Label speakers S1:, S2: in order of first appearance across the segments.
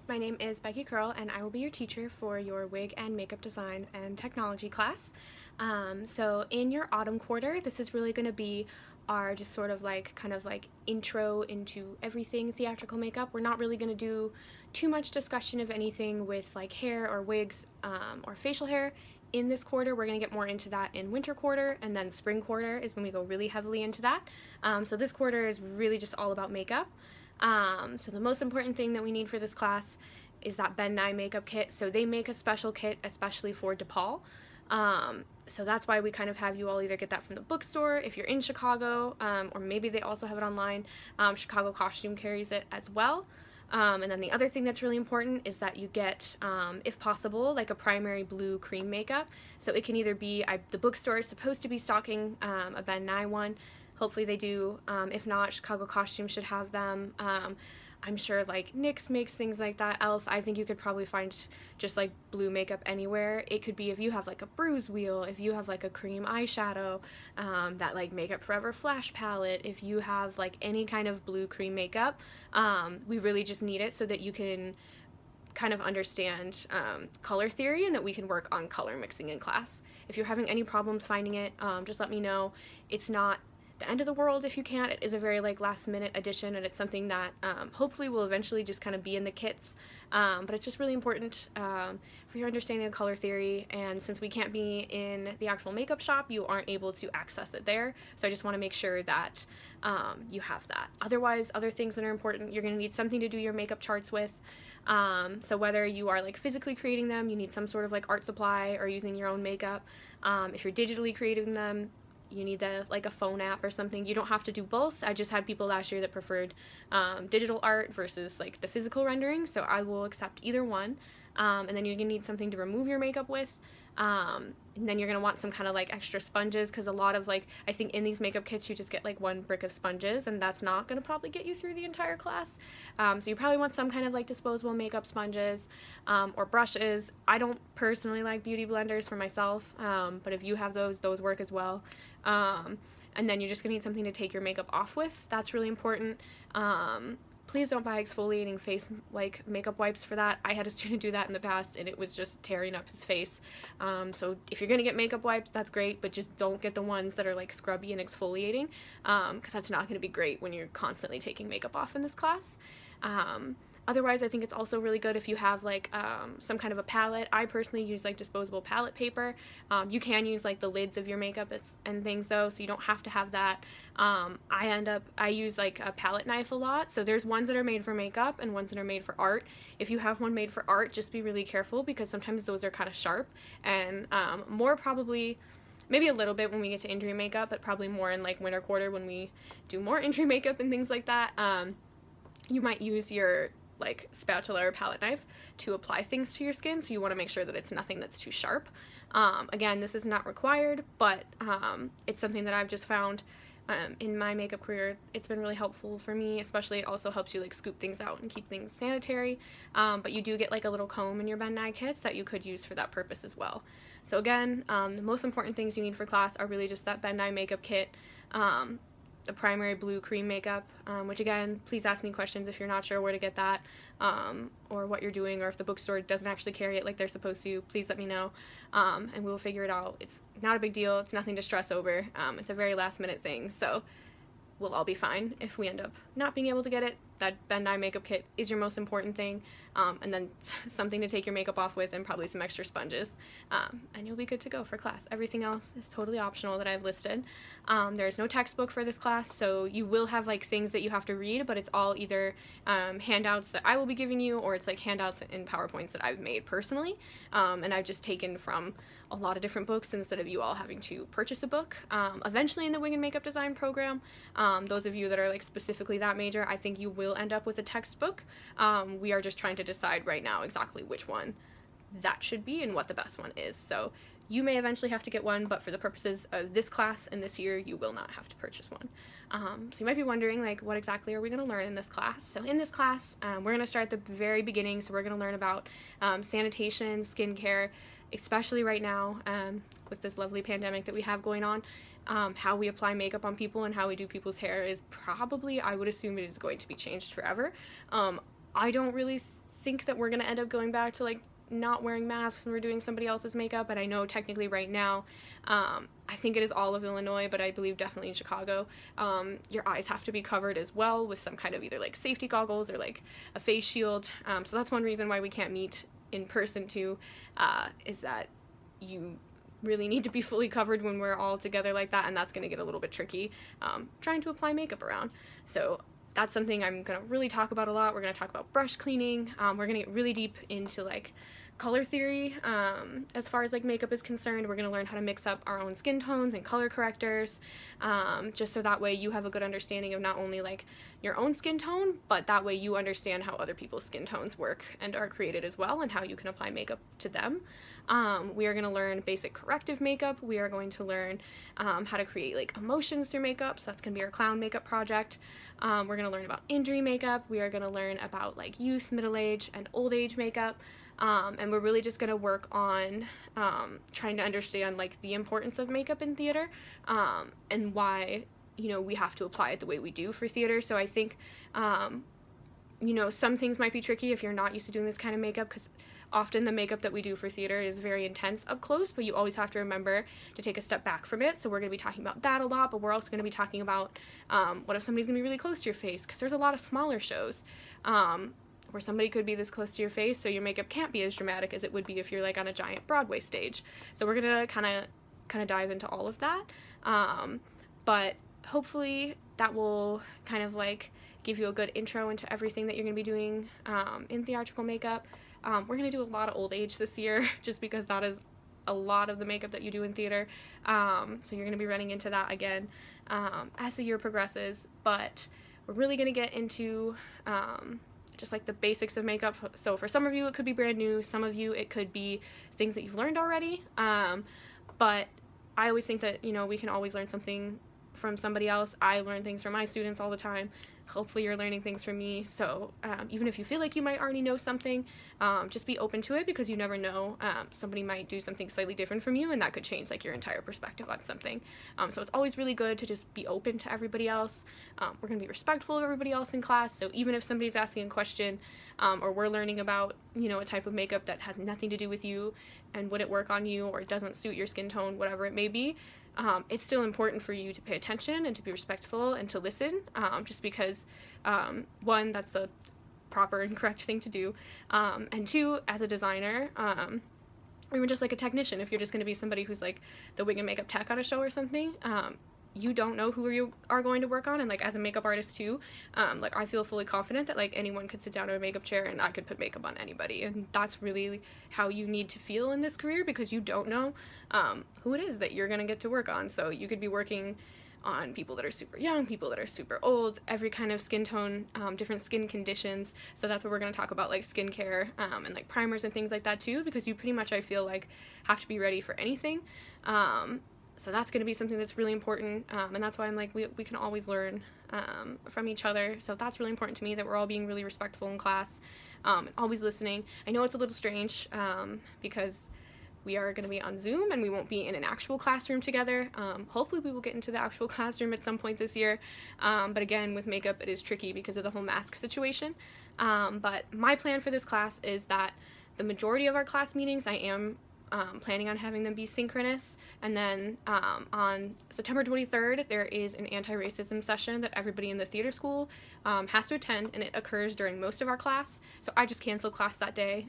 S1: My name is Becky Curl, and I will be your teacher for your wig and makeup design and technology class. So in your autumn quarter, this is really going to be our just sort of like kind of like intro into everything theatrical makeup. We're not really going to do too much discussion of anything with like hair or wigs or facial hair in this quarter. We're going to get more into that in winter quarter, and then spring quarter is when we go really heavily into that. So this quarter is really just all about makeup. So the most important thing that we need for this class is that Ben Nye makeup kit. So they make a special kit especially for DePaul. So that's why we kind of have you all either get that from the bookstore if you're in Chicago, or maybe they also have it online. Chicago Costume carries it as well. And then the other thing that's really important is that you get, if possible, like a primary blue cream makeup. So it can either be, the bookstore is supposed to be stocking a Ben Nye one. Hopefully they do. If not, Chicago Costume should have them. I'm sure like NYX makes things like that. Elf, I think you could probably find just like blue makeup anywhere. It could be if you have like a bruise wheel, if you have like a cream eyeshadow, that like Makeup Forever flash palette, if you have like any kind of blue cream makeup, we really just need it so that you can kind of understand color theory and that we can work on color mixing in class. If you're having any problems finding it, just let me know. It's not the end of the world if you can't. It is a very like last minute addition, and it's something that hopefully will eventually just kind of be in the kits, but it's just really important for your understanding of color theory, and since we can't be in the actual makeup shop, you aren't able to access it there, so I just want to make sure that you have that. Otherwise, other things that are important, you're going to need something to do your makeup charts with. So whether you are like physically creating them, you need some sort of like art supply, or using your own makeup. If you're digitally creating them, you need like a phone app or something. You don't have to do both. I just had people last year that preferred digital art versus like the physical rendering, so I will accept either one. And then you're gonna need something to remove your makeup with. And then you're gonna want some kind of like extra sponges, because a lot of like, I think in these makeup kits you just get like one brick of sponges, and that's not gonna probably get you through the entire class. So you probably want some kind of like disposable makeup sponges, or brushes. I don't personally like beauty blenders for myself, but if you have those work as well. And then you're just gonna need something to take your makeup off with. That's really important. Please don't buy exfoliating face like makeup wipes for that. I had a student do that in the past, and it was just tearing up his face. So if you're gonna get makeup wipes, that's great, but just don't get the ones that are like scrubby and exfoliating, because that's not gonna be great when you're constantly taking makeup off in this class. Otherwise, I think it's also really good if you have like some kind of a palette. I personally use like disposable palette paper. You can use like the lids of your makeup and things though, so you don't have to have that. I use like a palette knife a lot. So there's ones that are made for makeup and ones that are made for art. If you have one made for art, just be really careful, because sometimes those are kind of sharp, and more probably, maybe a little bit when we get to injury makeup, but probably more in like winter quarter when we do more injury makeup and things like that. You might use your like spatula or palette knife to apply things to your skin, so you want to make sure that it's nothing that's too sharp. Again, this is not required, but it's something that I've just found in my makeup career. It's been really helpful for me, especially it also helps you like scoop things out and keep things sanitary, but you do get like a little comb in your Ben Nye kits that you could use for that purpose as well. So again, the most important things you need for class are really just that Ben Nye makeup kit, the primary blue cream makeup, which again, please ask me questions if you're not sure where to get that, or what you're doing, or if the bookstore doesn't actually carry it like they're supposed to, please let me know, and we'll figure it out. It's not a big deal, it's nothing to stress over, it's a very last minute thing, so we'll all be fine if we end up not being able to get it. That Ben Nye makeup kit is your most important thing, and then something to take your makeup off with, and probably some extra sponges, and you'll be good to go for class. Everything else is totally optional that I've listed. There's no textbook for this class, so you will have like things that you have to read, but it's all either handouts that I will be giving you, or it's like handouts in PowerPoints that I've made personally, and I've just taken from a lot of different books instead of you all having to purchase a book. Eventually in the wig and makeup design program, those of you that are like specifically that major, I think you will end up with a textbook. We are just trying to decide right now exactly which one that should be and what the best one is. So you may eventually have to get one, but for the purposes of this class and this year, you will not have to purchase one. So you might be wondering, like, what exactly are we going to learn in this class? So in this class, we're going to start at the very beginning. So we're going to learn about sanitation, skincare, especially right now with this lovely pandemic that we have going on. How we apply makeup on people and how we do people's hair is probably, I would assume it is going to be changed forever. I don't really think that we're going to end up going back to like not wearing masks when we're doing somebody else's makeup, and I know technically right now, I think it is all of Illinois, but I believe definitely in Chicago, your eyes have to be covered as well with some kind of either like safety goggles or like a face shield. So that's one reason why we can't meet in person too, is that you really need to be fully covered when we're all together like that, and that's going to get a little bit tricky trying to apply makeup around. So that's something I'm going to really talk about a lot. We're going to talk about brush cleaning. We're going to get really deep into like color theory as far as like makeup is concerned. We're going to learn how to mix up our own skin tones and color correctors, just so that way you have a good understanding of not only like your own skin tone, but that way you understand how other people's skin tones work and are created as well, and how you can apply makeup to them. We are going to learn basic corrective makeup. We are going to learn how to create like emotions through makeup, so that's going to be our clown makeup project. We're going to learn about injury makeup. We are going to learn about like youth, middle age, and old age makeup. And we're really just going to work on trying to understand like the importance of makeup in theater, and why, you know, we have to apply it the way we do for theater. So I think, you know, some things might be tricky if you're not used to doing this kind of makeup, because often the makeup that we do for theater is very intense up close, but you always have to remember to take a step back from it. So we're going to be talking about that a lot, but we're also going to be talking about what if somebody's going to be really close to your face, because there's a lot of smaller shows where somebody could be this close to your face, so your makeup can't be as dramatic as it would be if you're like on a giant Broadway stage. So we're going to kind of dive into all of that, but hopefully that will kind of like give you a good intro into everything that you're going to be doing in theatrical makeup. We're going to do a lot of old age this year, just because that is a lot of the makeup that you do in theater. So you're going to be running into that again as the year progresses, but we're really going to get into just like the basics of makeup. So for some of you it could be brand new, some of you it could be things that you've learned already, but I always think that, you know, we can always learn something from somebody else. I learn things from my students all the time. Hopefully you're learning things from me. So even if you feel like you might already know something, just be open to it, because you never know. Somebody might do something slightly different from you, and that could change like your entire perspective on something. So it's always really good to just be open to everybody else. We're going to be respectful of everybody else in class. So even if somebody's asking a question, or we're learning about, you know, a type of makeup that has nothing to do with you and wouldn't work on you, or it doesn't suit your skin tone, whatever it may be, it's still important for you to pay attention and to be respectful and to listen, just because, one, that's the proper and correct thing to do, and two, as a designer, or even just like a technician, if you're just going to be somebody who's like the wig and makeup tech on a show or something, you don't know who you are going to work on. And like as a makeup artist too, like I feel fully confident that like anyone could sit down in a makeup chair and I could put makeup on anybody, and that's really how you need to feel in this career, because you don't know who it is that you're going to get to work on. So you could be working on people that are super young, people that are super old, every kind of skin tone, different skin conditions. So that's what we're going to talk about, like skincare and like primers and things like that too, because you pretty much, I feel like, have to be ready for anything. So that's going to be something that's really important, and that's why I'm like, we can always learn from each other. So that's really important to me, that we're all being really respectful in class, and always listening. I know it's a little strange because we are going to be on Zoom and we won't be in an actual classroom together. Hopefully we will get into the actual classroom at some point this year, but again, with makeup it is tricky because of the whole mask situation. But my plan for this class is that the majority of our class meetings, I am planning on having them be synchronous, and then on September 23rd there is an anti-racism session that everybody in the theater school has to attend, and it occurs during most of our class. So I just canceled class that day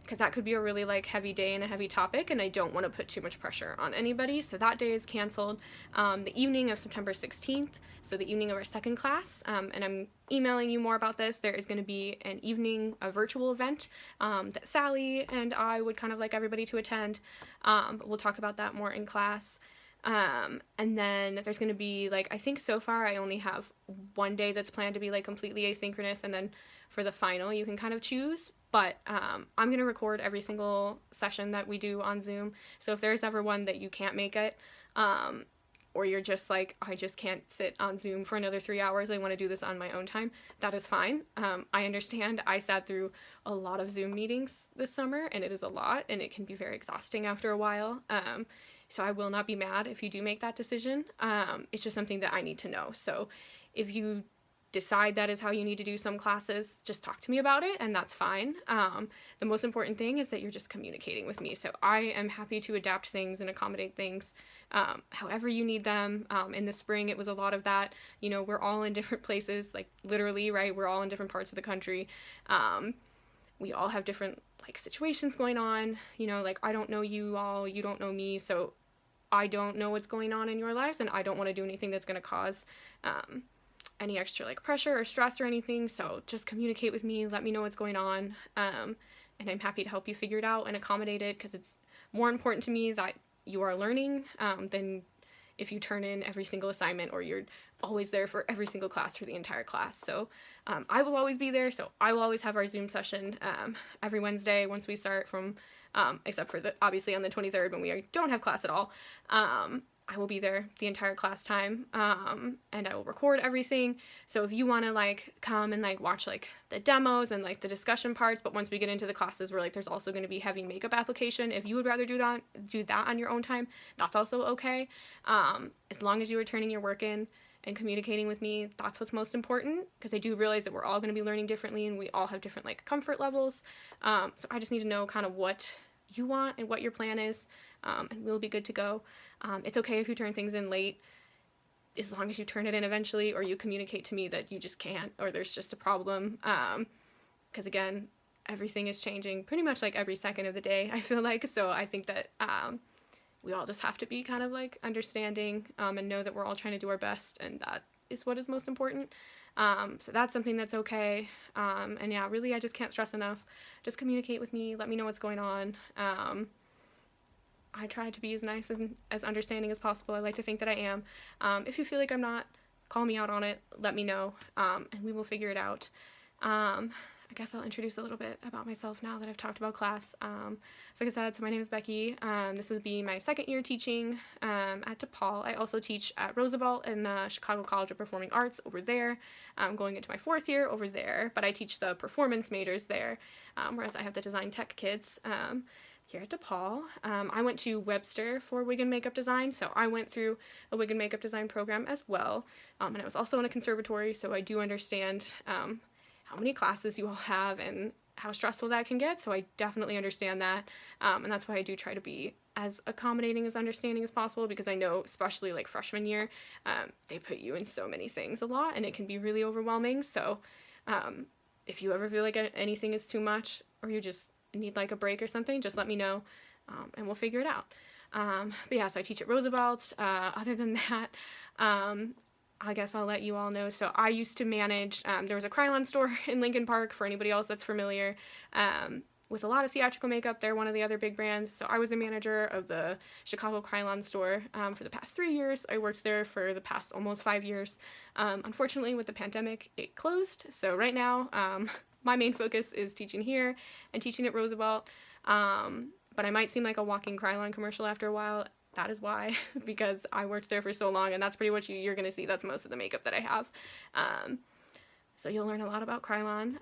S1: because that could be a really like heavy day and a heavy topic, and I don't want to put too much pressure on anybody, so that day is canceled. The evening of September 16th, so the evening of our second class, and I'm emailing you more about this, there is going to be an evening, a virtual event that Sally and I would kind of like everybody to attend, but we'll talk about that more in class. And then there's going to be like, I think so far I only have one day that's planned to be like completely asynchronous, and then for the final you can kind of choose. But I'm going to record every single session that we do on Zoom, so if there's ever one that you can't make it, or you're just like, I just can't sit on Zoom for another 3 hours, I want to do this on my own time, that is fine. I understand. I sat through a lot of Zoom meetings this summer, and it is a lot, and it can be very exhausting after a while. So I will not be mad if you do make that decision. It's just something that I need to know. So if you decide that is how you need to do some classes, just talk to me about it, and that's fine. The most important thing is that you're just communicating with me. So I am happy to adapt things and accommodate things however you need them. In the spring, it was a lot of that. You know, we're all in different places, like literally, right? We're all in different parts of the country. We all have different like situations going on. You know, like I don't know you all, you don't know me, so I don't know what's going on in your lives, and I don't want to do anything that's going to cause any extra like pressure or stress or anything. So just communicate with me, let me know what's going on, and I'm happy to help you figure it out and accommodate it, because it's more important to me that you are learning than if you turn in every single assignment or you're always there for every single class for the entire class. So I will always be there, so I will always have our Zoom session every Wednesday once we start from except for obviously on the 23rd when we don't have class at all. I will be there the entire class time, and I will record everything. So if you want to like come and like watch like the demos and like the discussion parts, but once we get into the classes where like there's also going to be heavy makeup application, if you would rather do that on your own time, that's also okay. As long as you are turning your work in and communicating with me, that's what's most important, because I do realize that we're all going to be learning differently and we all have different like comfort levels. So I just need to know kind of what you want and what your plan is, and we'll be good to go. It's okay if you turn things in late, as long as you turn it in eventually, or you communicate to me that you just can't, or there's just a problem, because again, everything is changing pretty much like every second of the day, I feel like. So I think that we all just have to be kind of like understanding, and know that we're all trying to do our best, and that is what is most important. So that's something that's okay. And yeah, really, I just can't stress enough. Just communicate with me. Let me know what's going on. I try to be as nice and as understanding as possible. I like to think that I am. If you feel like I'm not, call me out on it. Let me know, and we will figure it out. I guess I'll introduce a little bit about myself now that I've talked about class. So like I said, so my name is Becky. This will be my second year teaching at DePaul. I also teach at Roosevelt in the Chicago College of Performing Arts over there. I'm going into my fourth year over there, but I teach the performance majors there, whereas I have the design tech kids here at DePaul. I went to Webster for wig and makeup design, so I went through a wig and makeup design program as well, and I was also in a conservatory, so I do understand how many classes you all have and how stressful that can get, so I definitely understand that, and that's why I do try to be as accommodating, as understanding as possible, because I know, especially like freshman year, they put you in so many things a lot, and it can be really overwhelming. So if you ever feel like anything is too much, or you just need like a break or something, just let me know, and we'll figure it out. But yeah, so I teach at Roosevelt. Other than that, I guess I'll let you all know. So I used to manage, there was a Krylon store in Lincoln Park, for anybody else that's familiar, with a lot of theatrical makeup. They're one of the other big brands. So I was a manager of the Chicago Krylon store for the past 3 years. I worked there for the past almost 5 years. Unfortunately, with the pandemic, it closed. So right now, my main focus is teaching here and teaching at Roosevelt. But I might seem like a walking Krylon commercial after a while. That is why, because I worked there for so long, and that's pretty much you're going to see. That's most of the makeup that I have. So you'll learn a lot about Krylon.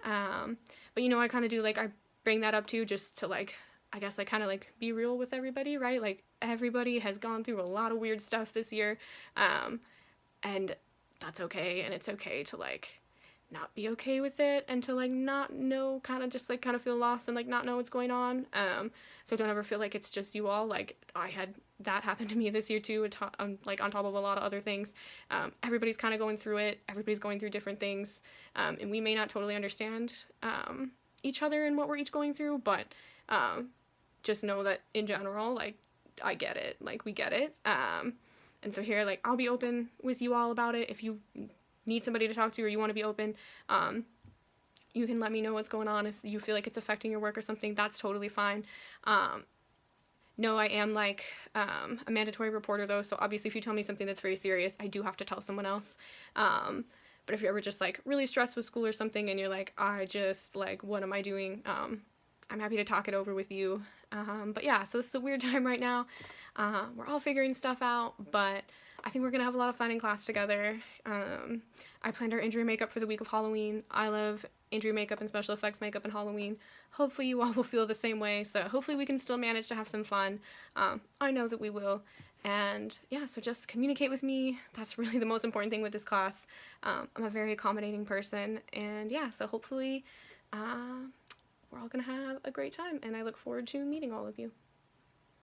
S1: But, you know, I kind of do, like, I bring that up too, just to, like, I guess, like, kind of, like, be real with everybody, right? Like, everybody has gone through a lot of weird stuff this year. And that's okay, and it's okay to, like, not be okay with it, and to like not know, kind of just like kind of feel lost and like not know what's going on. So don't ever feel like it's just you all. Like, I had that happen to me this year too, like on top of a lot of other things. Everybody's kind of going through it. Everybody's going through different things, and we may not totally understand each other and what we're each going through, but just know that in general, like, I get it, like we get it. And so here, like, I'll be open with you all about it. If you need somebody to talk to, or you want to be open, you can let me know what's going on. If you feel like it's affecting your work or something, that's totally fine. No, I am like a mandatory reporter though, so obviously if you tell me something that's very serious, I do have to tell someone else. But if you're ever just like really stressed with school or something and you're like, I just like, what am I doing? I'm happy to talk it over with you. But yeah, so this is a weird time right now. We're all figuring stuff out, but I think we're gonna have a lot of fun in class together. I planned our injury makeup for the week of Halloween. I love injury makeup and special effects makeup and Halloween. Hopefully you all will feel the same way, so hopefully we can still manage to have some fun. I know that we will. And yeah, so just communicate with me. That's really the most important thing with this class. I'm a very accommodating person, and yeah, so hopefully we're all gonna have a great time, and I look forward to meeting all of you.